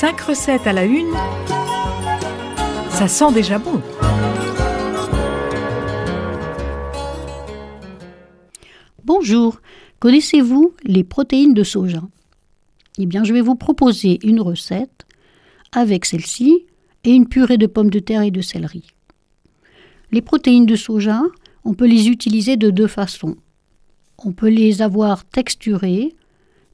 5 recettes à la une, ça sent déjà bon. Bonjour, connaissez-vous les protéines de soja ? Eh bien, je vais vous proposer une recette avec celle-ci et une purée de pommes de terre et de céleri. Les protéines de soja, on peut les utiliser de deux façons. On peut les avoir texturées,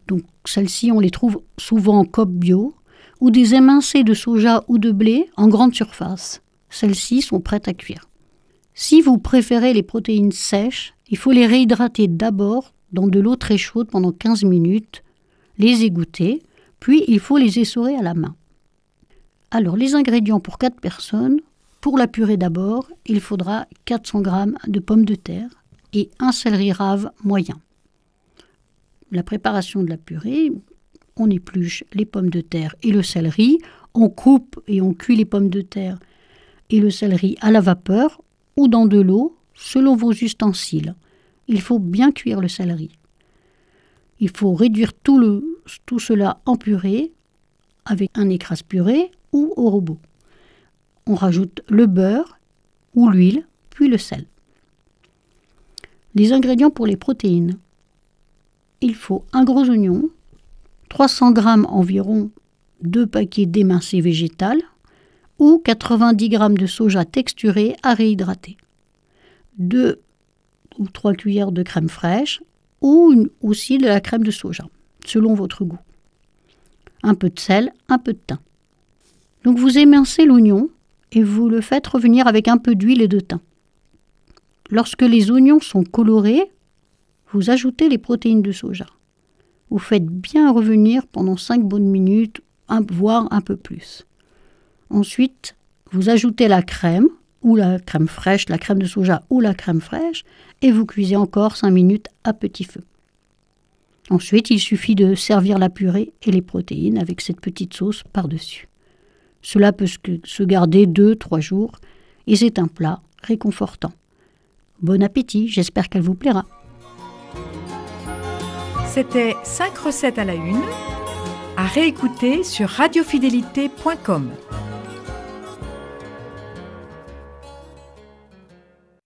donc celles-ci on les trouve souvent en coop bio, ou des émincés de soja ou de blé en grande surface. Celles-ci sont prêtes à cuire. Si vous préférez les protéines sèches, il faut les réhydrater d'abord dans de l'eau très chaude pendant 15 minutes, les égoutter, puis il faut les essorer à la main. Alors les ingrédients pour 4 personnes, pour la purée d'abord, il faudra 400 g de pommes de terre et un céleri rave moyen. La préparation de la purée, on épluche les pommes de terre et le céleri, on coupe et on cuit les pommes de terre et le céleri à la vapeur ou dans de l'eau selon vos ustensiles. Il faut bien cuire le céleri. Il faut réduire tout cela en purée avec un écrase-purée ou au robot. On rajoute le beurre ou l'huile, puis le sel. Les ingrédients pour les protéines. Il faut un gros oignon, 300 g environ 2 paquets d'émincé végétal ou 90 g de soja texturé à réhydrater, 2 ou 3 cuillères de crème fraîche ou aussi de la crème de soja, selon votre goût. Un peu de sel, un peu de thym. Donc vous émincez l'oignon et vous le faites revenir avec un peu d'huile et de thym. Lorsque les oignons sont colorés, vous ajoutez les protéines de soja. Vous faites bien revenir pendant 5 bonnes minutes, voire un peu plus. Ensuite, vous ajoutez la crème ou la crème fraîche, la crème de soja ou la crème fraîche, et vous cuisez encore 5 minutes à petit feu. Ensuite, il suffit de servir la purée et les protéines avec cette petite sauce par-dessus. Cela peut se garder 2-3 jours et c'est un plat réconfortant. Bon appétit, j'espère qu'elle vous plaira. C'était 5 recettes à la une, à réécouter sur radiofidélité.com.